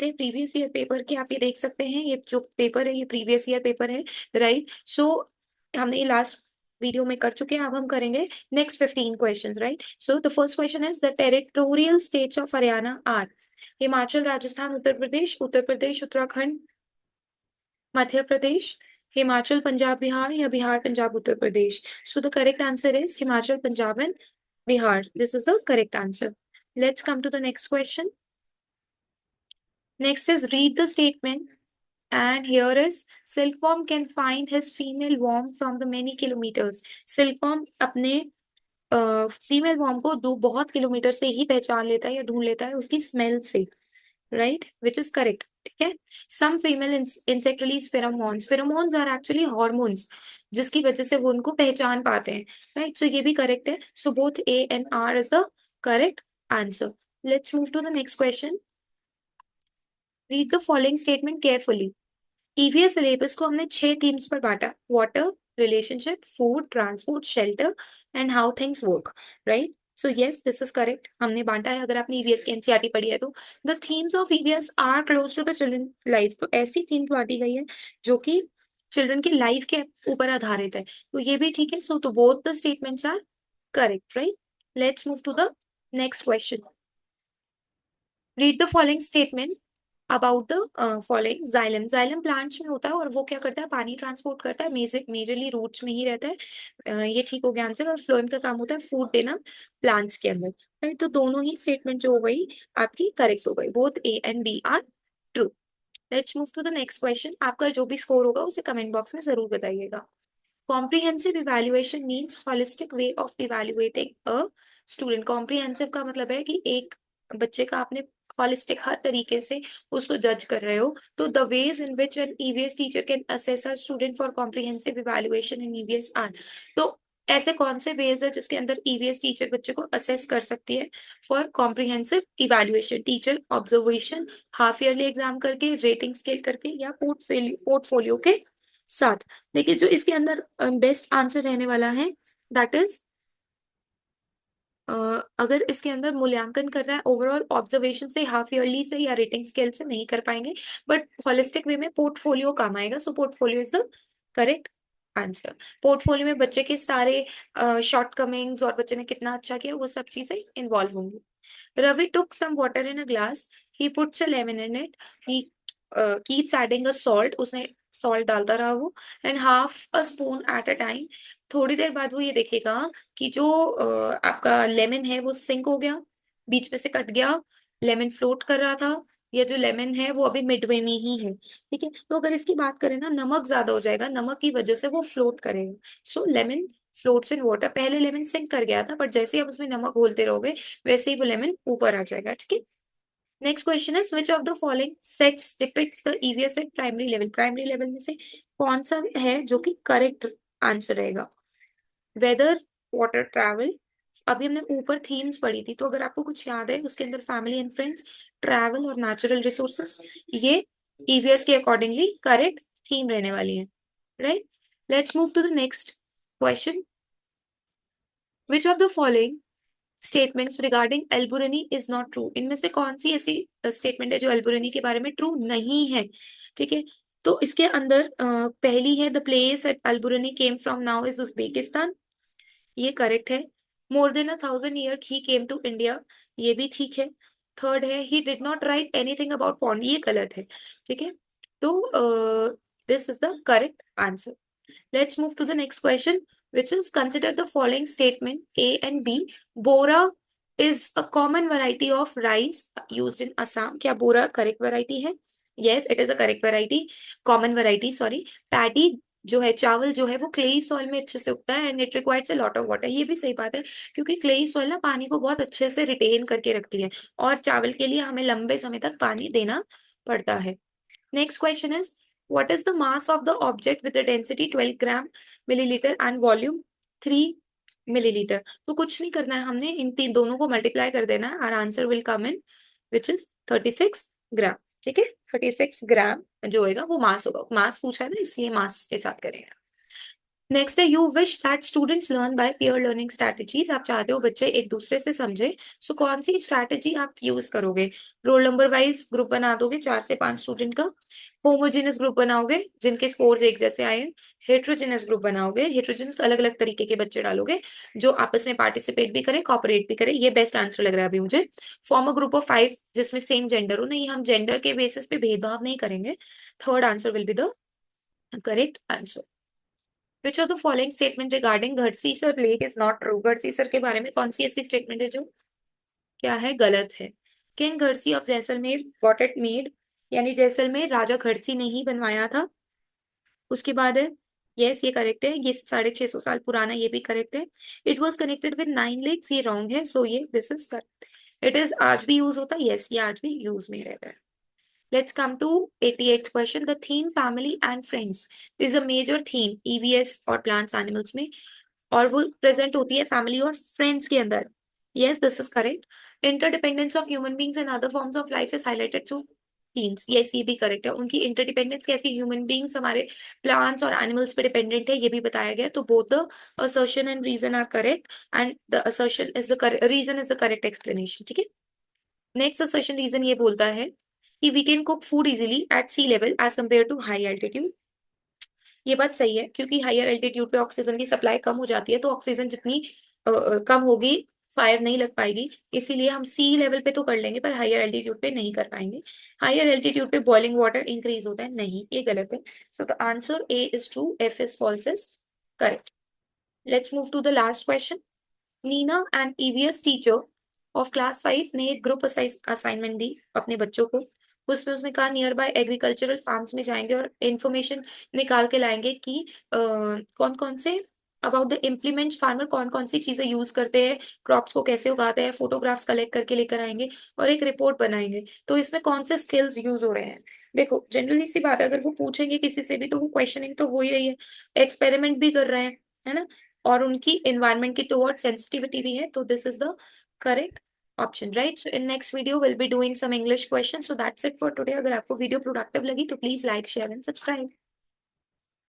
थे previous year paper के, आप ये देख सकते हैं, ये जो पेपर है ये प्रीवियस ईयर पेपर है, राइट। सो हमने ये लास्ट वीडियो में कर चुके हैं, अब हम करेंगे next 15 questions, right. So the first question is the territorial states of Haryana are Himachal, Rajasthan, Uttar Pradesh, Uttarakhand, Madhya Pradesh, Himachal, Punjab, Bihar, या Bihar, Punjab, Uttar Pradesh. So the correct answer is Himachal, Punjab and Bihar. This is the correct answer. Let's come to the next question. Next is read the statement. And here is silkworm can find his female worm from the many kilometers. Silkworm अपने female warm को दो बहुत kilometre से ही पहचान लेता है या ढूंढ लेता है उसकी स्मेल से, राइट, विच इज करेक्ट। ठीक है। Some female insect release pheromones. Pheromones are actually hormones जिसकी वजह से वो उनको पहचान पाते हैं, राइट। सो ये भी करेक्ट है। So both A and R is the correct answer. Let's move to the next question. Read the following statement carefully. EVS syllabus को हमने 6 थीम्स पर बांटा, water, relationship, food, transport, shelter and how things work, right. So yes, this is correct, हमने बांटा है। अगर आपने EVS की एनसीईआरटी पढ़ी है तो the themes of EVS are close to the children life. तो ऐसी थीम बांटी गई है जो कि चिल्ड्रन की लाइफ के ऊपर आधारित है, तो ये भी ठीक है। सो तो both the statements are correct, right. Let's move to the next question. Read the following statement about the following. Xylem, xylem plants में होता है और वो क्या करता है, पानी ट्रांसपोर्ट करता है, मेजरली रूट्स में ही रहता है। ये ठीक हो गया आंसर। और फ्लोएम का काम होता है फूड देना प्लांट्स के अंदर, राइट। तो दोनों ही स्टेटमेंट जो हो गई आपकी करेक्ट हो गई, both A and B are true. Let's move to the next question. आपका जो भी स्कोर होगा उसे कमेंट बॉक्स में जरूर बताइएगा। Comprehensive evaluation means holistic way of evaluating a student. Comprehensive का मतलब है कि एक बच्चे का आपने होलिस्टिक हर तरीके से उसको जज कर रहे हो। तो the ways in which an EVS teacher can assess a student for comprehensive evaluation in EVS are. तो ऐसे कौन से वेज है जिसके अंदर ईवीएस टीचर बच्चे को असेस कर सकती है for comprehensive evaluation? Teacher observation, half yearly exam करके, रेटिंग स्केल करके, या पोर्टफोलियो के साथ। देखिए जो इसके अंदर बेस्ट आंसर रहने वाला है दैट इज, अगर इसके अंदर मूल्यांकन कर रहा है ओवरऑल ऑब्जर्वेशन से, हाफ ईयरली से, या रेटिंग स्केल से नहीं कर पाएंगे, बट होलिस्टिक वे में पोर्टफोलियो काम आएगा। So portfolio is the correct answer. Portfolio में बच्चे के सारे शॉर्ट कमिंग्स और बच्चे ने कितना अच्छा किया वो सब चीजें इन्वॉल्व होंगी। Ravi took some water in a glass. He puts a lemon in it. He keeps adding a salt. उसने salt डालता रहा वो, and half a spoon at a time. थोड़ी देर बाद वो ये देखेगा कि जो आपका लेमन है वो सिंक हो गया, बीच में से कट गया, लेमन फ्लोट कर रहा था, या जो लेमन है वो अभी मिडवे में ही है। ठीक है। तो अगर इसकी बात करें ना, नमक ज्यादा हो जाएगा, नमक की वजह से वो फ्लोट करेगा। सो लेमन फ्लोट्स इन वाटर। पहले लेमन सिंक कर गया था, बट जैसे ही आप उसमें नमक घोलते रहोगे वैसे ही वो लेमन ऊपर आ जाएगा। ठीक है। नेक्स्ट क्वेश्चन है which of the following sets depicts the EVS at primary level. Primary level में से कौन सा है जो कि करेक्ट आंसर रहेगा? Weather, water, travel. अभी हमने ऊपर थीम्स पढ़ी थी, तो अगर आपको कुछ याद है उसके अंदर फैमिली एंड फ्रेंड्स, ट्रैवल और नेचुरल रिसोर्सेस, ये ईवीएस के अकॉर्डिंगली करेक्ट थीम रहने वाली है, right. Let's move to the next question. Which of the following statements regarding Alberuni is not true. इनमें से कौन सी ऐसी स्टेटमेंट है जो एल्बुरनी के बारे में ट्रू नहीं है? ठीक है। तो इसके अंदर पहली है the place at Alberuni came from now is Uzbekistan, ये करेक्ट है। More than 1000 year he came to India, ये भी ठीक है। थर्ड है he did not write anything about pond, ये गलत है। ठीक है। तो this is the correct answer. Let's move to the next question, which is consider the following statement A and B. Bora is a common variety of rice used in Assam. क्या बोरा correct variety है? Yes, it is a correct variety. Common variety, sorry. Paddy जो है, चावल जो है वो clayey soil में अच्छे से उगता है and it requires a lot of water. ये भी सही बात है, क्योंकि क्लेई सॉइल ना पानी को बहुत अच्छे से रिटेन करके रखती है, और चावल के लिए हमें लंबे समय तक पानी देना पड़ता है। Next question is, what is the mass of the object with the density 12 gram milliliter and volume 3 milliliter? तो कुछ नहीं करना है, हमने इन तीन दोनों को मल्टीप्लाई कर देना है, our answer will come in which is 36 ग्राम। ठीक है। 36 ग्राम जो होगा वो मास होगा, मास पूछा है ना इसलिए मास के साथ करेंगे। नेक्स्ट है you wish that students learn by peer learning strategies. आप चाहते हो बच्चे एक दूसरे से समझे, सो कौन सी स्ट्रैटेजी आप यूज करोगे? रोल नंबर वाइज ग्रुप बना दोगे 4 से 5 स्टूडेंट का, होमोजेनस ग्रुप बनाओगे जिनके स्कोर्स एक जैसे आए हैं, हेट्रोजेनस ग्रुप बनाओगे, हेट्रोजेनस अलग अलग तरीके के बच्चे डालोगे जो आपस में पार्टिसिपेट भी करें कॉपरेट भी करें। ये बेस्ट आंसर लग रहा है अभी मुझे। फॉर्म अ ग्रुप ऑफ 5 जिसमें सेम जेंडर हो। नहीं, हम जेंडर के बेसिस पे भेदभाव नहीं करेंगे। Third answer will be the correct answer. Which of the following statement regarding Gadsisar lake is not true? Gadsisar के बारे में कौन सी ऐसी स्टेटमेंट है जो क्या है, गलत है? King Gadsi of Jaisalmer got it made, यानी जैसलमेर राजा घड़सी ने ही बनवाया था। उसके बाद है यस, ये करेक्ट है, ये 650 साल पुराना, ये भी करेक्ट है। It was connected with 9 lakes, ये रॉन्ग है, सो ये this is correct. It is आज भी यूज होता है, यस ये आज भी यूज में रहता है। Let's come to 88th question. The theme family and friends is a major theme EVS और plants animals में, और वो प्रेजेंट होती है फैमिली और फ्रेंड्स के अंदर। Yes this is correct. Interdependence of human beings and other forms of life is highlighted through themes. Yes ये भी करेक्ट है, उनकी इंटरडिपेंडेंस कैसी, ह्यूमन बींग्स हमारे प्लांट्स और एनिमल्स पे डिपेंडेंट है, ये भी बताया गया। तो both the assertion and reason are correct, and the assertion is the reason is the correct explanation. ठीक है। नेक्स्ट असर्शन रीजन ये बोलता है कि we can cook food easily at sea level as compare to high altitude. ये बात सही है, क्योंकि हायर एल्टीट्यूड पे ऑक्सीजन की सप्लाई कम हो जाती है, तो ऑक्सीजन जितनी कम होगी फायर नहीं लग पाएगी, इसीलिए हम सी लेवल पे तो कर लेंगे पर हायर एल्टीट्यूड पे नहीं कर पाएंगे। हायर एल्टीट्यूड पे बॉइलिंग वाटर इंक्रीज होता है, नहीं ये गलत है। So the answer A is true, F is false is correct. Let's move to the last question. Nina and EVS teacher of class 5 ने एक ग्रुप असाइनमेंट दी अपने बच्चों को। उसमें उसने कहा नियर बाय एग्रीकल्चरल फार्म्स में जाएंगे और इंफॉर्मेशन निकाल के लाएंगे कि कौन कौन say about the implement farmer कौन कौन सी चीजें यूज करते हैं, क्रॉप्स को कैसे उगाते हैं, फोटोग्राफ्स कलेक्ट करके लेकर आएंगे और एक रिपोर्ट बनाएंगे। तो इसमें कौन से स्किल्स यूज हो रहे हैं? देखो जनरली सी बात है, अगर वो पूछेंगे किसी से भी तो वो क्वेश्चनिंग तो हो ही रही है, एक्सपेरिमेंट भी कर रहे हैं, है ना, और उनकी एनवायरनमेंट की टुवर्ड सेंसिटिविटी भी है, तो this is the correct option, right? So in next video will be doing some English question. So that's it for today. अगर आपको वीडियो प्रोडक्टिव लगी तो please like share and subscribe.